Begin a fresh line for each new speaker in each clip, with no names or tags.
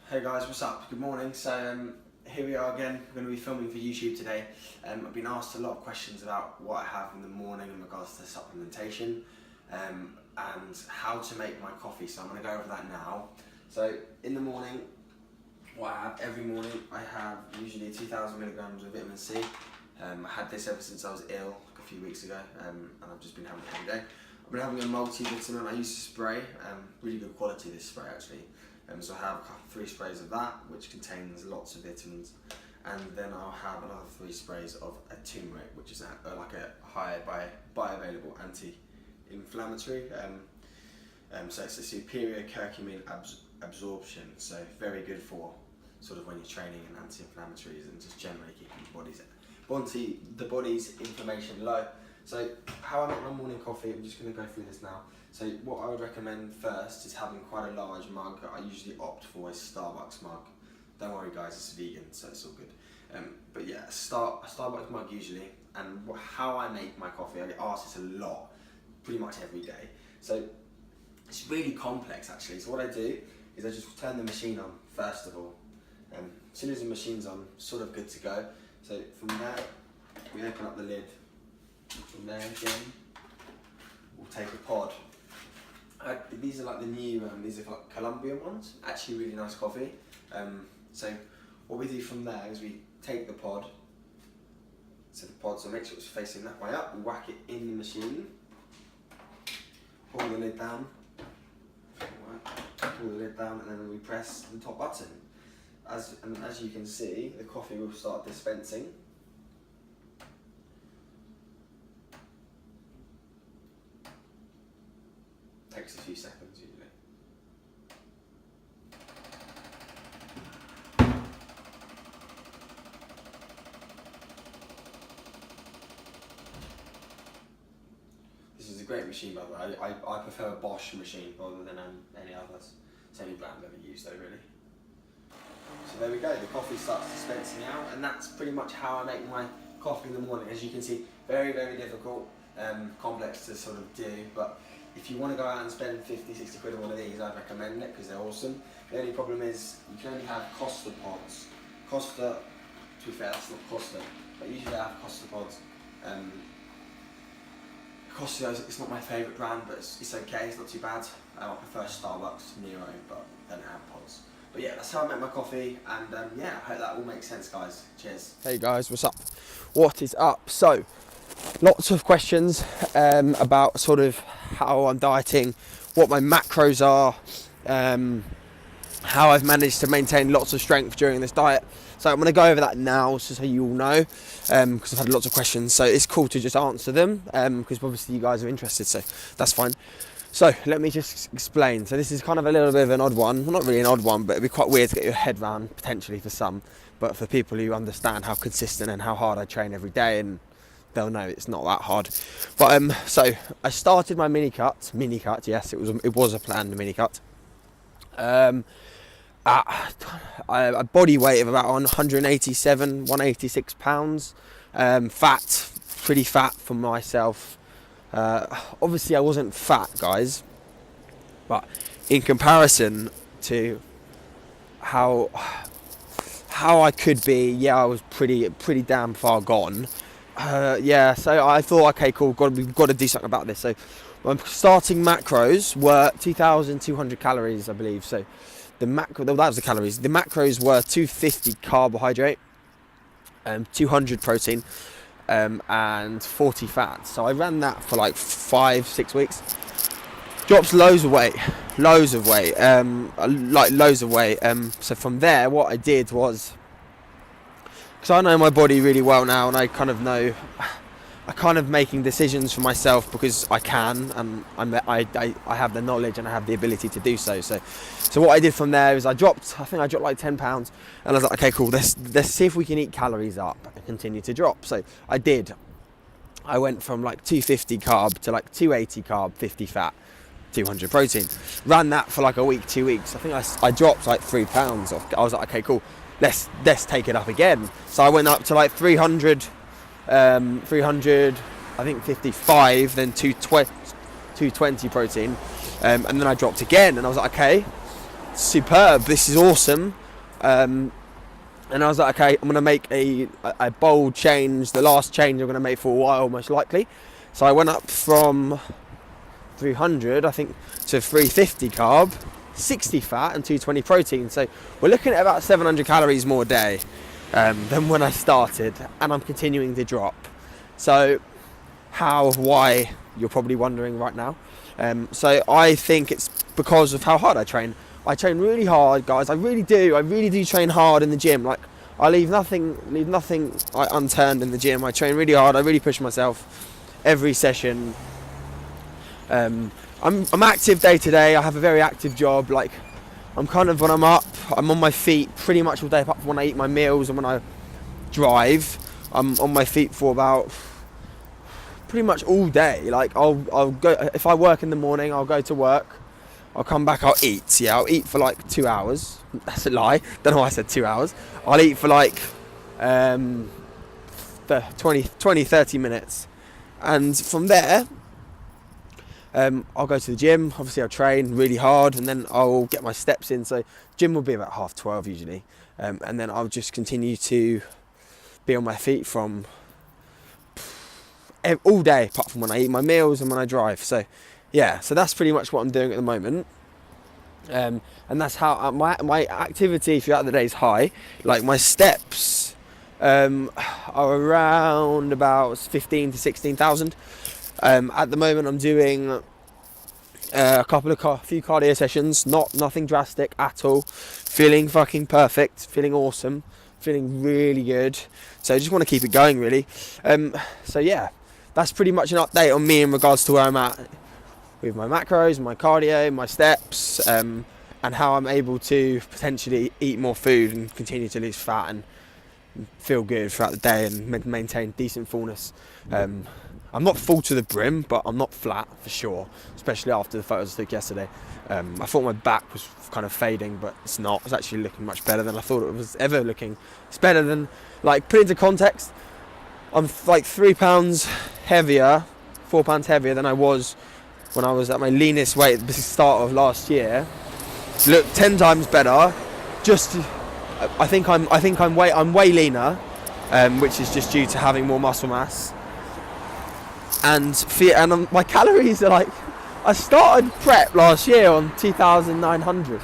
Hey guys, what's up? Good morning. So here we are again. We're going to be filming for YouTube today. I've been asked a lot of questions about what I have in the morning in regards to supplementation and how to make my coffee. So I'm going to go over that now. So in the morning, what I have every morning, I have usually 2,000 milligrams of vitamin C. I had this ever since I was ill like a few weeks ago, and I've just been having it every day. I've been having a multivitamin. I use a spray, really good quality this spray actually. So I have 3 sprays of that, which contains lots of vitamins, and then I'll have another 3 sprays of a turmeric, which is like a high bioavailable anti-inflammatory. So it's a superior curcumin absorption, so very good for sort of when you're training and anti-inflammatories and just generally keeping the body's inflammation low. So how I make my morning coffee, I'm just going to go through this now. So what I would recommend first is having quite a large mug. I usually opt for a Starbucks mug. Don't worry guys, it's vegan, so it's all good. But yeah, a Starbucks mug usually. And how I make my coffee, I get asked this a lot, pretty much every day. So it's really complex actually. So what I do is I just turn the machine on first of all. As soon as the machine's on, sort of good to go. So from there, we open up the lid. From there again, we'll take a pod. These are like the new, these are like Colombian ones. Actually really nice coffee. So what we do from there is we take the pod. So make sure it's facing that way up. We whack it in the machine. Pull the lid down. Pull the lid down, and then we press the top button. As you can see, the coffee will start dispensing. Takes a few seconds usually. This is a great machine by the way. I prefer a Bosch machine rather than any others. It's any brand I've ever used though really. So there we go, the coffee starts dispensing out, and that's pretty much how I make my coffee in the morning. As you can see, very, very difficult, complex to sort of do, but if you want to go out and spend 50, 60 quid on one of these, I'd recommend it because they're awesome. The only problem is you can only have Costa pods. Costa, to be fair, that's not Costa, but usually I have Costa pods. Costa, it's not my favourite brand, but it's okay, it's not too bad. I prefer Starbucks, Nero, but then I have pods. But yeah, that's how I make my coffee, and yeah, I hope that all makes sense, guys. Cheers.
Hey guys, what's up? What is up? So, lots of questions about sort of how I'm dieting, what my macros are, how I've managed to maintain lots of strength during this diet. So I'm going to go over that now, so you all know, because I've had lots of questions. So it's cool to just answer them, because obviously you guys are interested, so that's fine. So let me just explain. So this is kind of a little bit of an odd one. Well, not really an odd one, but it'd be quite weird to get your head around, potentially for some. But for people who understand how consistent and how hard I train every day, and they'll know it's not that hard. But so I started my mini cut. Yes, it was a planned mini cut. At a body weight of about 186 pounds. Fat, pretty fat for myself. Obviously I wasn't fat, guys, but in comparison to how I could be, yeah, I was pretty damn far gone. Yeah, so I thought, okay, cool, we've got to do something about this. So my starting macros were 2,200 calories, I believe. So that was the calories. The macros were 250 carbohydrate, 200 protein, and 40 fat. So I ran that for like 5-6 weeks. Dropped loads of weight. So from there, what I did was, because I know my body really well now, and I kind of making decisions for myself because I can, and I have the knowledge and I have the ability to do so. So what I did from there is I dropped like 10 pounds, and I was like, okay, cool, let's see if we can eat calories up and continue to drop. So I did. I went from like 250 carb to like 280 carb, 50 fat, 200 protein. Ran that for like a week, 2 weeks. I think I dropped like 3 pounds off. I was like, okay, cool, let's take it up again. So I went up to like 300, I think 55, then 220 protein, and then I dropped again, and I was like, okay, superb. This is awesome. And I was like, okay, I'm going to make a bold change, the last change I'm going to make for a while, most likely. So I went up from 300, I think, to 350 carb, 60 fat and 220 protein. So we're looking at about 700 calories more a day than when I started, and I'm continuing to drop. So why, you're probably wondering right now. So I think it's because of how hard I train. I train really hard, guys. I really do train hard in the gym. Like, I leave nothing unturned in the gym. I train really hard. I really push myself every session. I'm active day to day. I have a very active job. Like, I'm kind of, when I'm up, I'm on my feet pretty much all day, apart from when I eat my meals and when I drive. I'm on my feet for about pretty much all day. Like, I'll go, if I work in the morning, I'll go to work. I'll come back, I'll eat. Yeah, I'll eat for like 2 hours. That's a lie. Don't know why I said 2 hours. I'll eat for like 20-30 minutes. And from there, I'll go to the gym. Obviously, I'll train really hard, and then I'll get my steps in. So gym will be about 12:30 usually. And then I'll just continue to be on my feet from all day, apart from when I eat my meals and when I drive. So yeah, so that's pretty much what I'm doing at the moment. And that's how my activity throughout the day is high. Like, my steps are around about 15 to 16,000. At the moment, I'm doing a few cardio sessions. Nothing drastic at all. Feeling fucking perfect. Feeling awesome. Feeling really good. So I just want to keep it going, really. So yeah, that's pretty much an update on me in regards to where I'm at with my macros, my cardio, my steps, and how I'm able to potentially eat more food and continue to lose fat and feel good throughout the day and maintain decent fullness. I'm not full to the brim, but I'm not flat for sure, especially after the photos I took yesterday. I thought my back was kind of fading, but it's not. It's actually looking much better than I thought it was ever looking. It's better than, like, put into context, I'm like 3 pounds heavier, 4 pounds heavier than I was when I was at my leanest weight at the start of last year. Look 10 times better. I think I'm way leaner, which is just due to having more muscle mass. And my calories are like, I started prep last year on 2,900,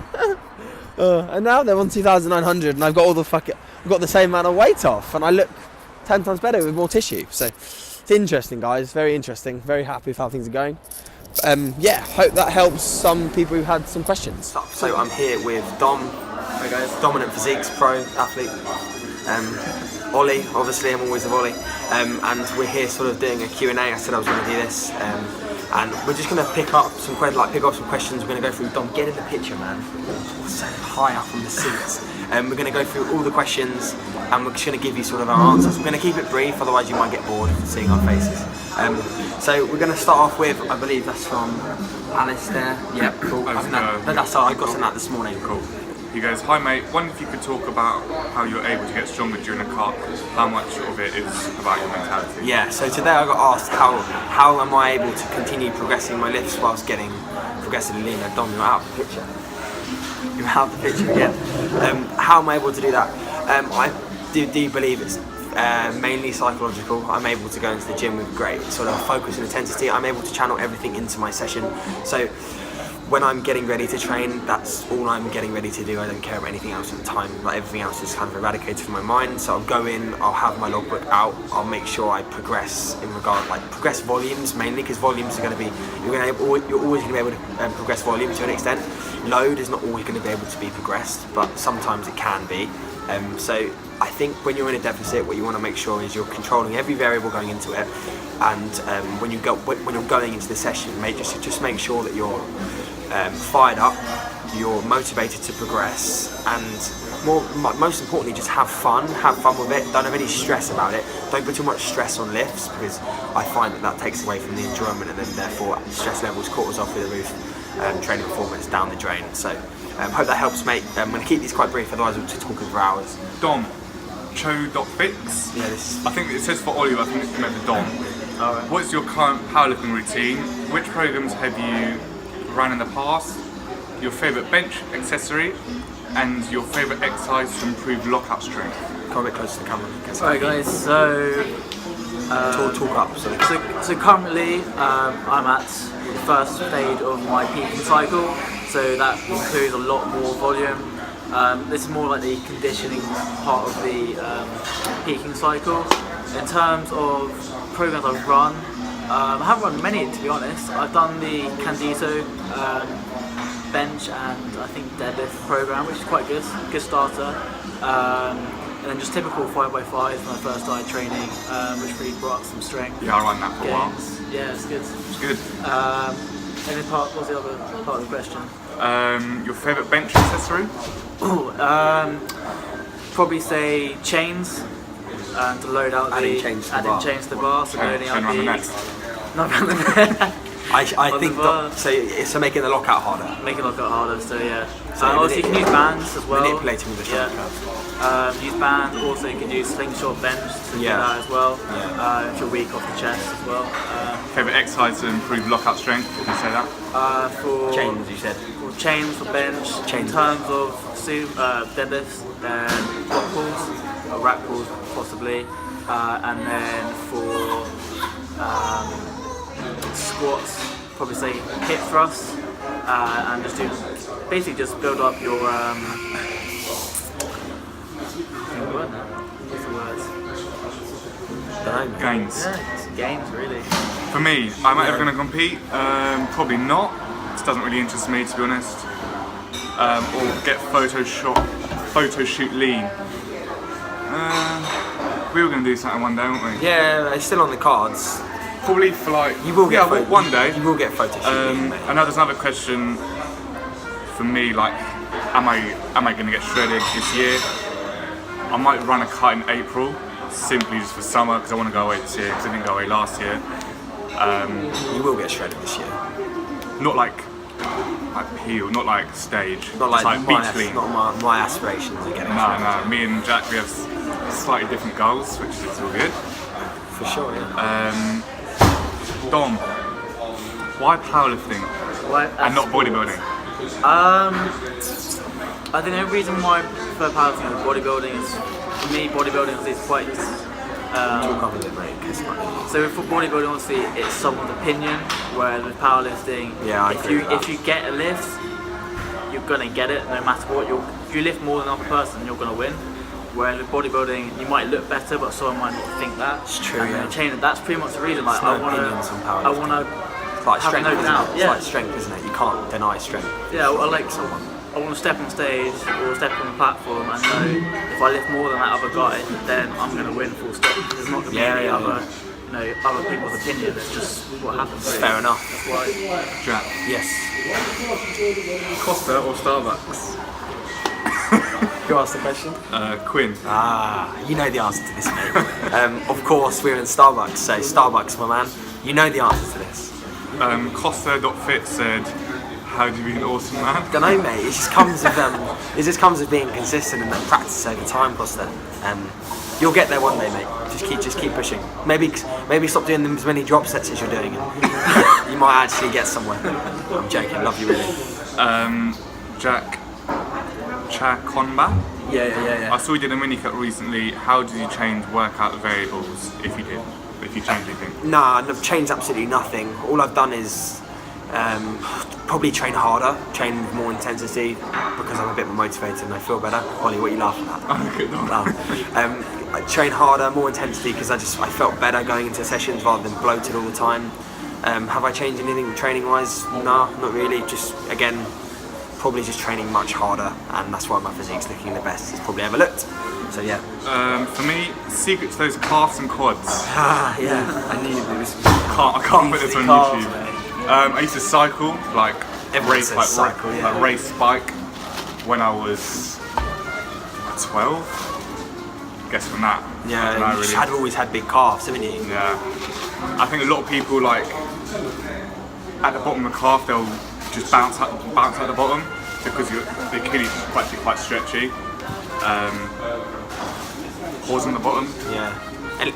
and now they're on 2,900, and I've got the same amount of weight off, and I look 10 times better with more tissue. So it's interesting, guys. Very interesting. Very happy with how things are going. Yeah, hope that helps some people who had some questions. So I'm here with Dom. Hey guys. Dominant Physiques Pro athlete. Ollie, obviously, I'm always with Ollie. And we're here sort of doing a Q&A. I said I was going to do this. And we're just going to pick up some questions. We're going to go through. Dom, get in the picture, man. So high up on the seats. We're going to go through all the questions, and we're just going to give you sort of our answers. We're going to keep it brief, otherwise you might get bored of seeing our faces. So we're going to start off with, I believe that's from Alice there. Yep, cool. I got some that this morning.
Cool. He goes, hi mate, wonder if you could talk about how you're able to get stronger during a cut, how much of it is about your mentality?
Yeah, so today I got asked how am I able to continue progressing my lifts whilst getting progressively leaner. Dom, you're out of the picture. You're out of the picture again. How am I able to do that? I do believe it's mainly psychological. I'm able to go into the gym with great sort of focus and intensity. I'm able to channel everything into my session. So when I'm getting ready to train, that's all I'm getting ready to do. I don't care about anything else at the time. Like, everything else is kind of eradicated from my mind. So I'll go in, I'll have my logbook out, I'll make sure I progress progress volumes mainly, because volumes are going to be, you're always going to be able to progress volume to an extent. Load is not always going to be able to be progressed, but sometimes it can be. So I think when you're in a deficit, what you want to make sure is you're controlling every variable going into it. And when you're going into the session, just make sure that you're fired up, you're motivated to progress, and most importantly, just have fun with it. Don't have any stress about it. Don't put too much stress on lifts, because I find that takes away from the enjoyment, and then therefore stress levels, cortisol through the roof, training performance down the drain. So hope that helps, mate. I'm going to keep these quite brief, otherwise we'll be talking for hours.
Dom, cho.fix.
Yeah,
I think it says for Ollie, but I think it's meant for Dom.
All right.
What's your current powerlifting routine? Which programs have you ran in the past? your favourite bench accessory, and your favourite exercise to improve lockout strength.
Come a bit closer to the camera.
Alright guys, so
talk up.
So currently I'm at the first stage of my peaking cycle, so that includes a lot more volume. This is more like the conditioning part of the peaking cycle. In terms of programs I've run, I haven't run many to be honest. I've done the Candido bench and I think deadlift program, which is quite good starter. And then just typical 5x5 when I first started training, which really brought up some strength.
Yeah, I ran that for a while.
Yeah, it's good.
It's good.
And then what was the other part of the question?
Your favourite bench accessory?
Probably say chains to load out
Adding chains to the bar.
So loading out
around the neck.
Not around the neck.
I think so making the lockout harder.
Making the lockout harder, so yeah.
So
also you can use bands as well.
Manipulating with the shoulder curve.
Use bands, also you can use slingshot bench to do that as well. If you're weak off the chest as well.
Favourite exercise to improve lockout strength, did you say that?
For
chains, you said.
For chains, for bench. In terms of deadlifts, then block pulls, or rack pulls possibly. And then for squats, probably say hip thrusts, and basically just build up your what's the words?
Gains.
Yeah, it's gains really.
For me, am I ever going to compete? Probably not. This doesn't really interest me, to be honest. Or get photo shoot lean. We were going to do something one day, weren't we?
Yeah, it's still on the cards.
Probably for like...
You will get
one day.
You will get photo shooting.
I know there's another question for me, like, am I going to get shredded this year? I might run a cut in April, simply just for summer, because I want to go away this year, because I didn't go away last year.
You will get shredded this year.
Not like peel, not like stage.
Not like
beach lean.
Not my aspirations are getting
No,
shredded.
no. Me and Jack, we have slightly different goals, which is all good.
For sure, yeah.
Dom, why powerlifting and not bodybuilding?
I think the reason why I prefer powerlifting and bodybuilding is, for me, bodybuilding is quite.
Talk up a bit, mate.
So for bodybuilding, obviously, it's someone's opinion, whereas with powerlifting, if you get a lift, you're gonna get it no matter what. If you lift more than another person, you're gonna win. Whereas with bodybuilding, you might look better, but someone might not think that.
It's true.
And that's pretty much the reason. Like,
I wanna. It's like strength, isn't it? It's like strength, isn't it? You can't deny strength.
Yeah, I want to step on stage or step on the platform and know if I lift more than that other guy, then I'm going to win full stop. There's not going to be any other people's opinion. It's just what happens. Really.
Fair enough.
That's why.
Jack.
Yes.
Costa or Starbucks?
Who asked the question?
Quinn.
You know the answer to this, mate. Of course, we're in Starbucks, so Starbucks, my man. You know the answer to this.
Costa.fit said, how do you be an awesome man?
Don't know, mate. It just comes with being consistent and then practice over time, Costa. You'll get there one day, mate. Just keep pushing. Maybe stop doing as many drop sets as you're doing, and you might actually get somewhere. I'm joking. Love you, really.
Jack Chakonba?
Yeah.
I saw you did a mini cut recently. How did you change workout variables, if you did? If you changed anything?
Nah, I've changed absolutely nothing. All I've done is probably train harder, train with more intensity, because I'm a bit more motivated and I feel better. Ollie, what are you laughing at? I train harder, more intensity, because I felt better going into sessions rather than bloated all the time. Have I changed anything training wise? Nah, not really. Just again, probably just training much harder, and that's why my physique's looking the best it's probably ever looked. So yeah.
For me, secret to those calves and quads.
Yeah. I knew this.
I can't put this on YouTube. I used to cycle, like race bike, when I was 12. Guess from that.
Yeah, you had always had big calves, haven't you?
Yeah. I think a lot of people, like, at the bottom of the calf, they'll just bounce at the bottom because the Achilles is quite stretchy. Pause on the bottom.
Yeah.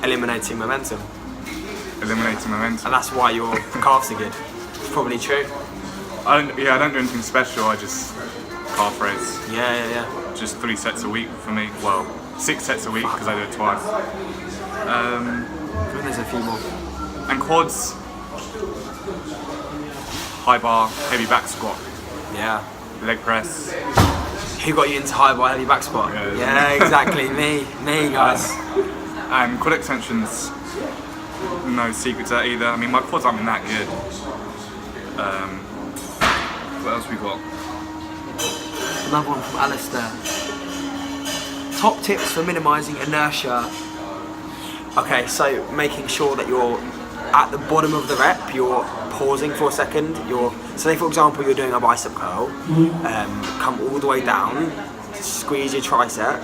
Eliminating momentum.
And
that's why your calves are good. It's probably true.
I don't do anything special. I just calf raise.
Yeah.
Just 3 sets a week for me. Well, 6 sets a week because I do it twice.
I think there's a few more.
And quads, high bar, heavy back squat,
Yeah.
leg press.
Who got you into high bar heavy back squat? Yeah, exactly. me, guys.
And quad extensions, no secret to that either. I mean, my quads aren't that good. What else we got?
Another one from Alistair. Top tips for minimising inertia. Okay, so making sure that you're at the bottom of the rep, you're pausing for a second. So say for example you're doing a bicep curl, come all the way down, squeeze your tricep,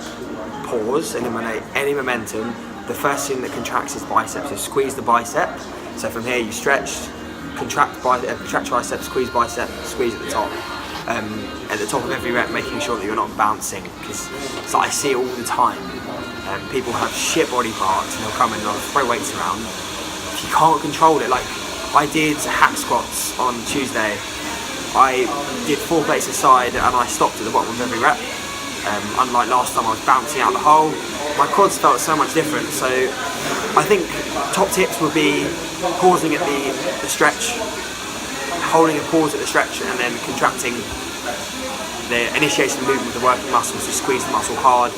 pause, eliminate any momentum. The first thing that contracts is biceps, so squeeze the bicep. So from here you stretch, contract tricep, squeeze bicep, squeeze at the top. At the top of every rep, making sure that you're not bouncing, because I see it all the time. People have shit body parts and they'll come in and they'll throw weights around. If you can't control it, like I did hack squats on Tuesday. I did 4 plates aside and I stopped at the bottom of every rep. Unlike last time I was bouncing out the hole. My quads felt so much different. So I think top tips would be pausing at the stretch, holding a pause at the stretch and then contracting the initiation of the movement of the working muscles to squeeze the muscle hard,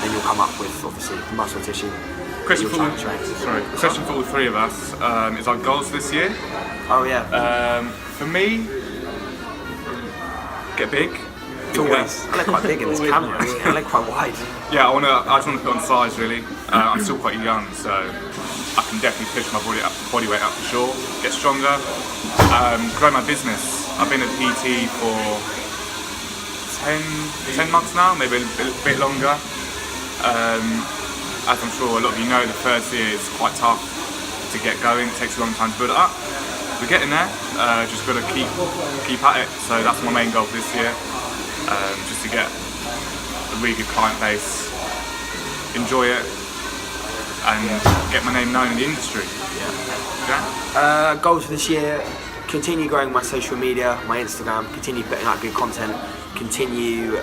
then you'll come up with obviously muscle tissue.
Question for all 3 of us is our goals this year.
Oh yeah.
For me, get big.
Always. I look quite big in this camera actually. I look quite wide.
Yeah, I just want to put on size really. I'm still quite young, so I can definitely push my body weight up for sure. Get stronger. Grow my business. I've been a PT for 10 months now, maybe a bit longer. As I'm sure a lot of you know, the first year is quite tough to get going. It takes a long time to build it up. We're getting there. Just got to keep at it. So that's my main goal for this year. Just to get a really good client base, enjoy it, and get my name known in the industry. Yeah.
Goals for this year: continue growing my social media, my Instagram, continue putting out good content, continue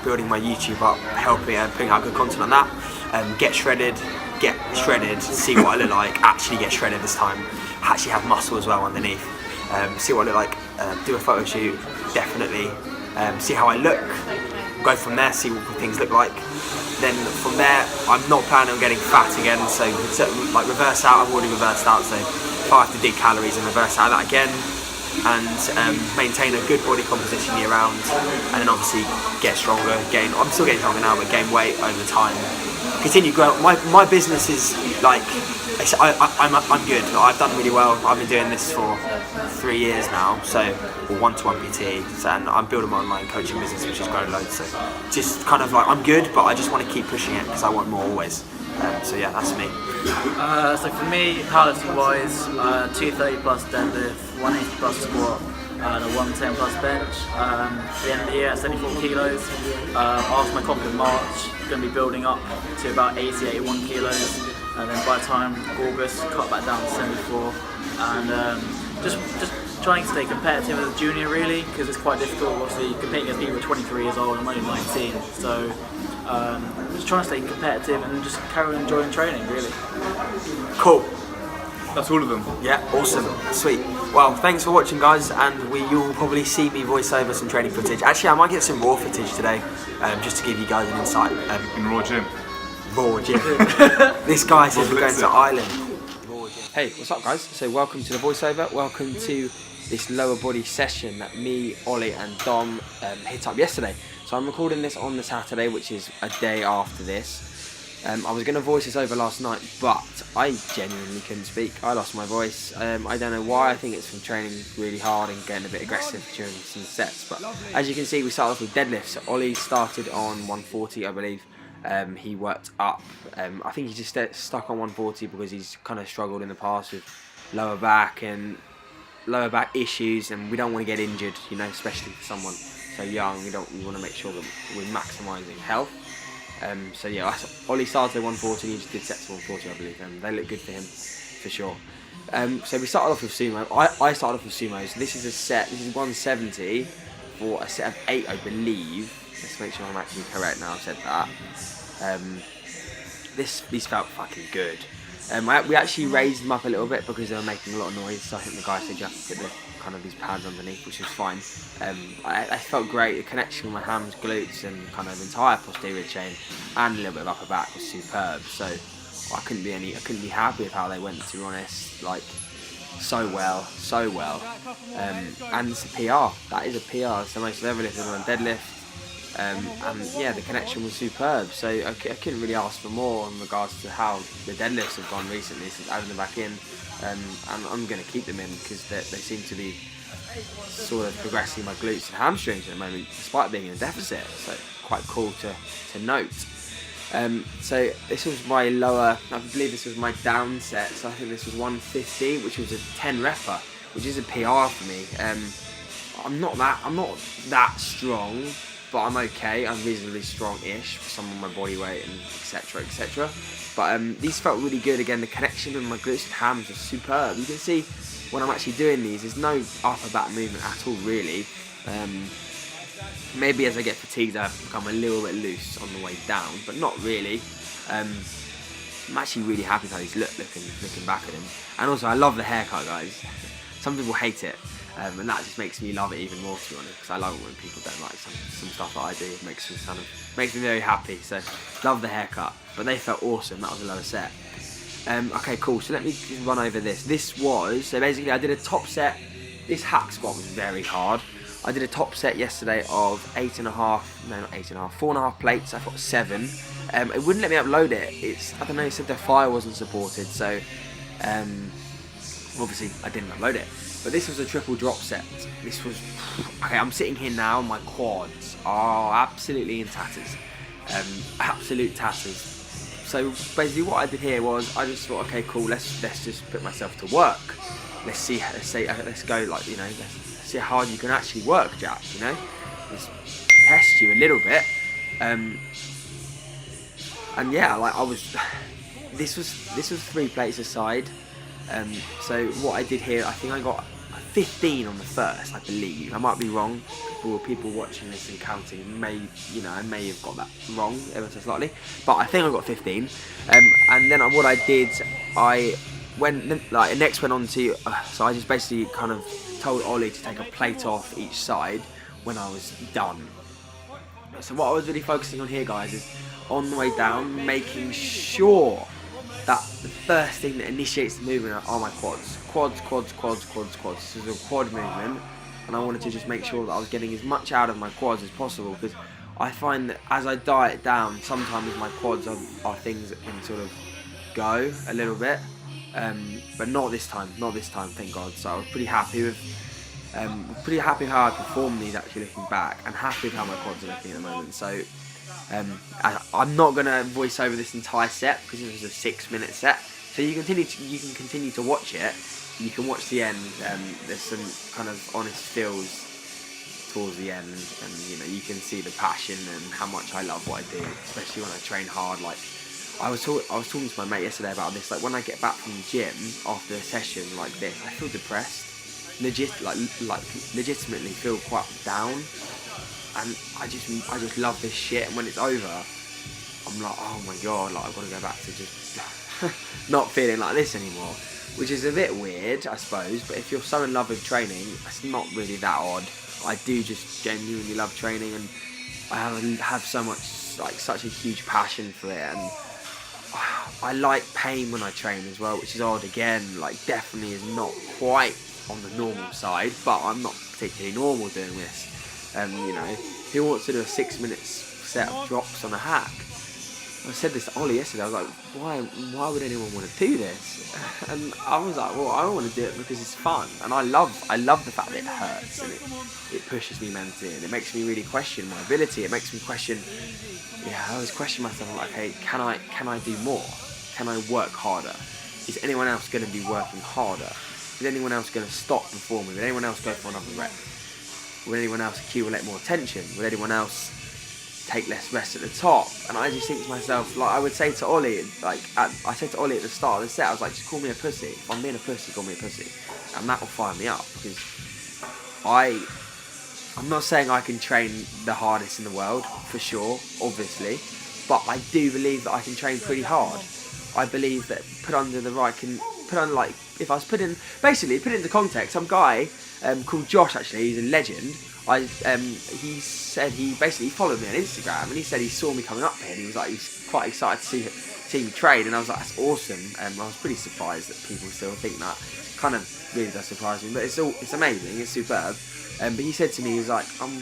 building my YouTube up, putting out good content on that. Get shredded, see what I look like, actually get shredded this time, actually have muscle as well underneath, see what I look like, do a photo shoot, definitely, see how I look, go from there, see what things look like. Then from there, I'm not planning on getting fat again, so like reverse out, I've already reversed out, so if I have to dig calories and reverse out that again, and maintain a good body composition year round, and then obviously get stronger, I'm still getting stronger now, but gain weight over time. Continue growing. My business is like, I'm good. I've done really well. I've been doing this for 3 years now, so one-to-one PT, and I'm building my online coaching business, which has grown loads. So just kind of like, I'm good, but I just want to keep pushing it because I want more always. So yeah, that's me.
So for me, powerlifting wise, 230 plus deadlift, 180 plus squat, and a 110 plus bench. At the end of the year at 74 kilos. After my comp in March, going to be building up to about 80, 81 kilos. And then by the time August, cut back down to 74. And just trying to stay competitive as a junior really, because it's quite difficult obviously competing against people 23 years old, I'm only 19. So just trying to stay competitive and just carry on enjoying training really.
Cool.
That's all of them.
Yeah, awesome, sweet. Well, thanks for watching guys, and you'll probably see me voice over some training footage. Actually, I might get some raw footage today, just to give you guys an insight.
In raw gym.
Raw gym. This guy says we're going to Ireland. Hey, what's up guys? So welcome to the voiceover, welcome to this lower body session that me, Ollie and Dom hit up yesterday. So I'm recording this on the Saturday, which is a day after this. I was going to voice this over last night, but I genuinely couldn't speak. I lost my voice. I don't know why. I think it's from training really hard and getting a bit aggressive during some sets. But as you can see, we started off with deadlifts. So Ollie started on 140, I believe. He worked up. I think he just stuck on 140 because he's kind of struggled in the past with lower back issues, and we don't want to get injured, you know, especially for someone so young. We want to make sure that we're maximising health. So yeah, Ollie started at 140, he just did sets of 140 I believe, and they look good for him, for sure. So we started off with sumo. I started off with sumo. So this is a set. This is 170 for a set of 8, I believe. Let's make sure I'm actually correct now. I've said that. These felt fucking good. We actually raised them up a little bit because they were making a lot of noise. So I think the guy said you have to put the kind of these pads underneath, which was fine. I felt great. The connection with my hams, glutes, and kind of entire posterior chain, and a little bit of upper back was superb. So I couldn't be happy with how they went, to be honest. Like so well. And it's a PR. That is a PR. It's the most I've ever lifted on a deadlift. And yeah, the connection was superb. So I couldn't really ask for more in regards to how the deadlifts have gone recently since adding them back in. And I'm going to keep them in because they seem to be sort of progressing my glutes and hamstrings at the moment, despite being in a deficit. So quite cool to note. So this was my lower, I believe this was my down set, so I think this was 150, which was a 10 repper, which is a PR for me. I'm not that strong, but I'm okay. I'm reasonably strong-ish for someone my body weight and etc. But these felt really good. Again, the connection with my glutes and hams was superb. You can see when I'm actually doing these, there's no upper back movement at all, really. Maybe as I get fatigued, I become a little bit loose on the way down, but not really. I'm actually really happy with how he's looking back at him. And also, I love the haircut, guys. Some people hate it, and that just makes me love it even more, to be honest, because I love it when people don't like some stuff that I do. It makes me very happy. So, love the haircut. But they felt awesome. That was a lower set. Okay, cool. So let me just run over this. So basically I did a top set. This hack squat was very hard. I did a top set yesterday of 4.5 plates. I got 7. It wouldn't let me upload it. I don't know, it said the file wasn't supported, so obviously I didn't upload it. But this was a triple drop set. This was, okay, I'm sitting here now, my quads are absolutely in tatters. Absolute tatters. So basically what I did here was, I just thought, okay, cool, let's just put myself to work. Let's go, like, you know, let's see how hard you can actually work, Jack, you know? Just test you a little bit. And yeah, like this was 3 plates aside. So what I did here, I think I got 15 on the first, I believe. I might be wrong. People watching this and counting I may have got that wrong ever so slightly, but I think I got 15. And then what I did, next went on to, so I just basically kind of told Ollie to take a plate off each side when I was done. So what I was really focusing on here, guys, is on the way down, making sure that the first thing that initiates the movement are my quads. Quads. This is a quad movement, and I wanted to just make sure that I was getting as much out of my quads as possible, because I find that as I diet down, sometimes my quads are things that can sort of go a little bit, but not this time, thank God. So I was pretty happy with how I performed these, actually looking back, and happy with how my quads are looking at the moment. So I'm not gonna voice over this entire set because it was a 6-minute set. So you can continue to watch it. You can watch the end. There's some kind of honest feels towards the end, and you know, you can see the passion and how much I love what I do, especially when I train hard. Like I was talking to my mate yesterday about this. Like when I get back from the gym after a session like this, I feel depressed. Legitimately feel quite down, and I just love this shit. And when it's over, I'm like, oh my god, like I've got to go back to just not feeling like this anymore, which is a bit weird, I suppose. But if you're so in love with training, it's not really that odd. I do just genuinely love training, and I have such a huge passion for it, and I like pain when I train as well, which is odd again. Like definitely is not quite on the normal side, but I'm not particularly normal doing this. You know, who wants to do a 6-minute set of drops on a hack? I said this to Ollie yesterday. I was like, why would anyone want to do this? And I was like, well, I want to do it because it's fun, and I love the fact that it hurts and it pushes me mentally, and it makes me really question my ability. It makes me question. Yeah, I always question myself. I'm like, hey, can I do more? Can I work harder? Is anyone else going to be working harder? Is anyone else going to stop performing? Will anyone else go for another rep? Will anyone else accumulate more attention? Will anyone else take less rest at the top. And I just think to myself, like I would say to Ollie, I said to Ollie at the start of the set, I was like, just call me a pussy. If I'm being a pussy, call me a pussy, and that will fire me up, because I'm not saying I can train the hardest in the world, for sure, obviously, but I do believe that I can train pretty hard. I believe that if I was put into context, some guy called Josh, actually, he's a legend. He said he followed me on Instagram, and he said he saw me coming up here, and he was quite excited to see me train, and I was like, that's awesome. I was pretty surprised that people still think that. Kind of really does surprise me, but it's amazing, it's superb. But he said to me, he was like, I'm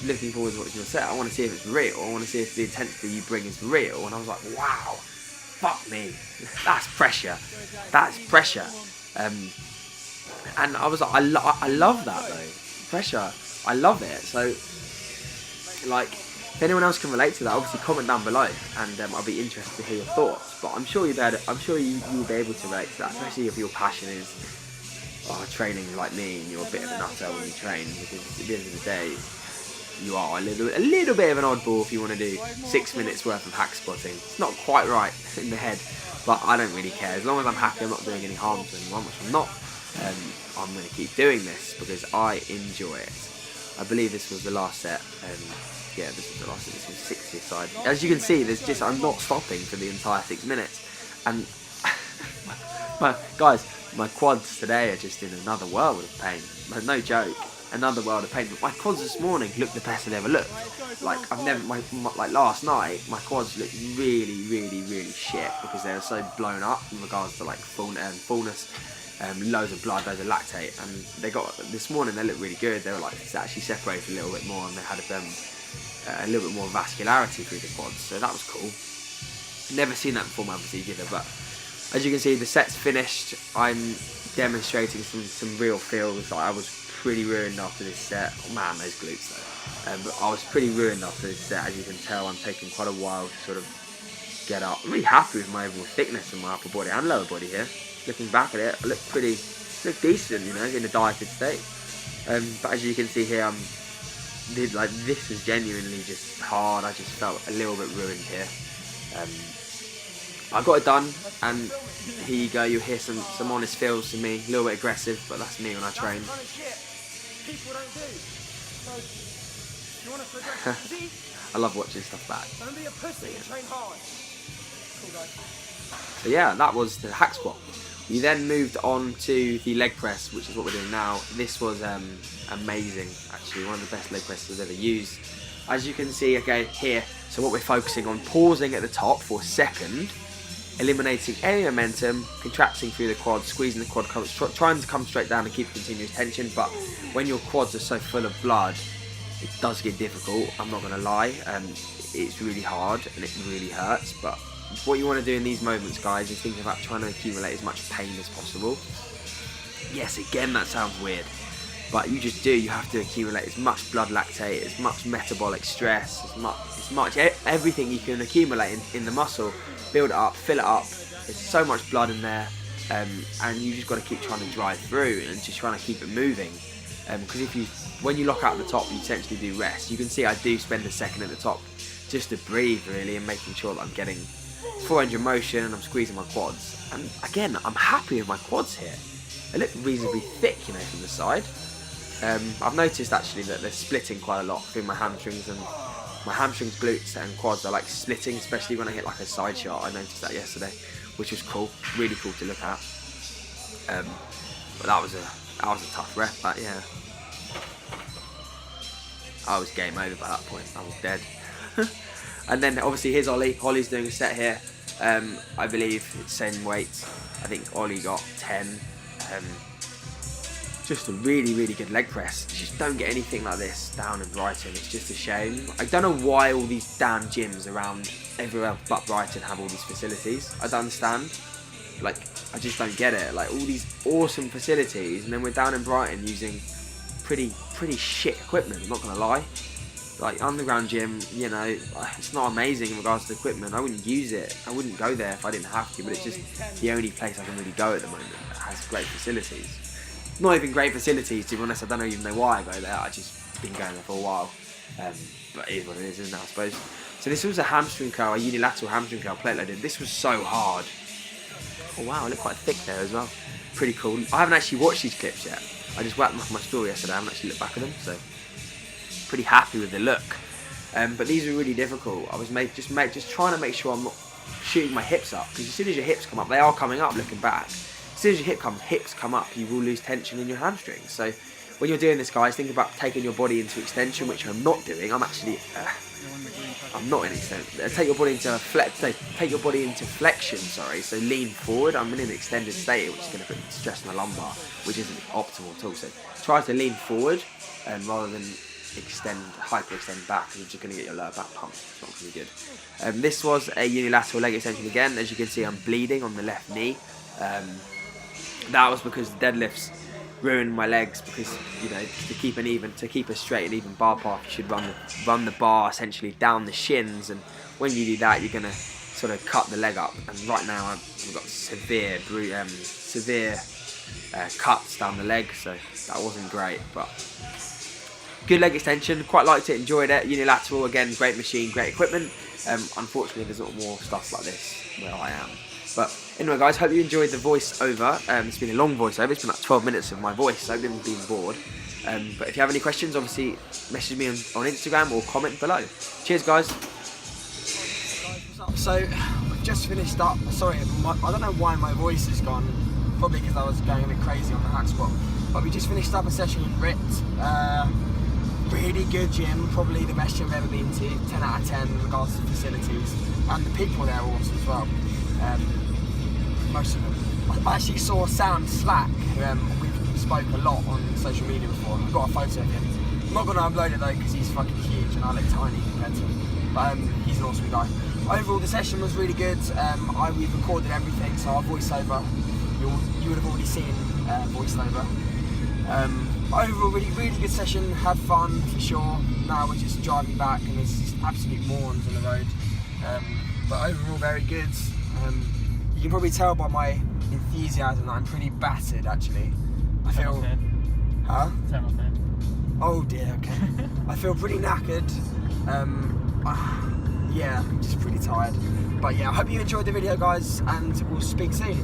looking forward to watching your set. I want to see if it's real. I want to see if the intensity you bring is real. And I was like, wow, fuck me, that's pressure. That's pressure. And I was like, I love that though. Pressure, I love it. So, like, if anyone else can relate to that, obviously comment down below, and I'll be interested to hear your thoughts. But I'm sure you'll be able to relate to that, especially if your passion is training like me, and you're a bit of a nutter when you train, because at the end of the day, you are a little bit of an oddball if you want to do 6 minutes worth of hack squatting. It's not quite right in the head, but I don't really care. As long as I'm happy, I'm not doing any harm to anyone, which I'm not. I'm going to keep doing this because I enjoy it. I believe this was the last set. Yeah, this was the last set. This was 60 side. As you can see, I'm not stopping for the entire 6 minutes. And my quads today are just in another world of pain. No joke, another world of pain. But my quads this morning looked the best they've ever looked. Like last night, my quads looked really, really, really shit because they were so blown up in regards to like fullness. Loads of blood, loads of lactate, and this morning they looked really good. They were like actually separated a little bit more, and they had a little bit more vascularity through the quads, so that was cool. Never seen that before, obviously either. But as you can see, the set's finished. I'm demonstrating some real feels. Like, I was pretty ruined after this set. Oh man, those glutes though. But I was pretty ruined after this set. As you can tell, I'm taking quite a while to sort of get up. I'm really happy with my overall thickness in my upper body and lower body here. Looking back at it, I look decent, you know, in a dieted state. But as you can see here, this is genuinely just hard. I just felt a little bit ruined here. I got it done, and here you go. You'll hear some honest feels from me, a little bit aggressive, but that's me when I train. I love watching stuff back. So yeah, that was the hack squat. We then moved on to the leg press, which is what we're doing now. This was amazing, actually, one of the best leg presses I've ever used. As you can see, okay, here, so what we're focusing on, pausing at the top for a second, eliminating any momentum, contracting through the quad, squeezing the quad, trying to come straight down and keep continuous tension. But when your quads are so full of blood, it does get difficult, I'm not going to lie. It's really hard and it really hurts, but what you want to do in these moments, guys, is think about trying to accumulate as much pain as possible. Yes, again, that sounds weird, but you have to accumulate as much blood lactate, as much metabolic stress, as much everything you can accumulate in the muscle, build it up, fill it up. There's so much blood in there, and you just got to keep trying to drive through and just trying to keep it moving. Because when you lock out at the top, you essentially do rest. You can see I do spend a second at the top just to breathe, really, and making sure that I'm getting 400 motion and I'm squeezing my quads. And again, I'm happy with my quads here. They look reasonably thick, you know, from the side. I've noticed actually that they're splitting quite a lot through my hamstrings, and my hamstrings, glutes and quads are like splitting, especially when I hit like a side shot. I noticed that yesterday, which was cool, really cool to look at. But that was a tough rep, but yeah. I was game over by that point, I was dead. And then obviously here's Ollie. Ollie's doing a set here. I believe it's same weight. I think Ollie got 10. Just a really, really good leg press. You just don't get anything like this down in Brighton. It's just a shame. I don't know why all these damn gyms around everywhere but Brighton have all these facilities. I don't understand. Like, I just don't get it. Like, all these awesome facilities, and then we're down in Brighton using pretty shit equipment, I'm not gonna lie. Like, underground gym, you know, it's not amazing in regards to equipment. I wouldn't use it. I wouldn't go there if I didn't have to, but it's just the only place I can really go at the moment that has great facilities. Not even great facilities, to be honest. I don't even know why I go there. I've just been going there for a while. but it is what it is, isn't it, I suppose. So this was a hamstring curl, a unilateral hamstring curl plate loaded. This was so hard. Oh wow, it looked quite thick there as well. Pretty cool. I haven't actually watched these clips yet. I just whacked them off my story yesterday. I haven't actually looked back at them, so pretty happy with the look. But these are really difficult. I was just trying to make sure I'm not shooting my hips up, because as soon as your hips come up, they are coming up looking back. As soon as your hips come up, you will lose tension in your hamstrings. So when you're doing this, guys, think about taking your body into extension, which I'm not doing. I'm actually, I'm not in extension. Take your body into flexion. Sorry. So lean forward. I'm in an extended state, which is going to put stress on the lumbar, which isn't optimal at all. So try to lean forward, rather than hyperextend back, because you're just going to get your lower back pumped. It's not going to be good. This was a unilateral leg extension again. As you can see, I'm bleeding on the left knee. That was because the deadlifts ruined my legs, because, you know, to keep a straight and even bar path, you should run the bar essentially down the shins, and when you do that, you're going to sort of cut the leg up. And right now I've got severe cuts down the leg, so that wasn't great, but good leg extension. Quite liked it, enjoyed it. Unilateral again, great machine, great equipment. Unfortunately, there's not more stuff like this where I am. But anyway, guys, hope you enjoyed the voiceover. It's been a long voiceover. It's been like 12 minutes of my voice, so I haven't been bored. But if you have any questions, obviously message me on Instagram or comment below. Cheers, guys.
So we've just finished up. Sorry, I don't know why my voice has gone. Probably because I was going a bit crazy on the hack squat. But we just finished up a session in RIT. Really good gym, probably the best gym I've ever been to. 10 out of 10 in regards to facilities, and the people there are awesome as well. Most of them. I actually saw Sam Slack, who we spoke a lot on social media before. I've got a photo of him. I'm not going to upload it though, because he's fucking huge and I look tiny compared to him. But he's an awesome guy. Overall, the session was really good. We've recorded everything, so our voiceover, you would have already seen voiceover. Overall, really good session. Had fun for sure. Now we're just driving back, and it's just absolute morons on the road. But overall, very good. You can probably tell by my enthusiasm that I'm pretty battered, actually. I feel... Huh? Oh dear, okay. I feel pretty knackered. Yeah, I'm just pretty tired. But yeah, I hope you enjoyed the video, guys, and we'll speak soon.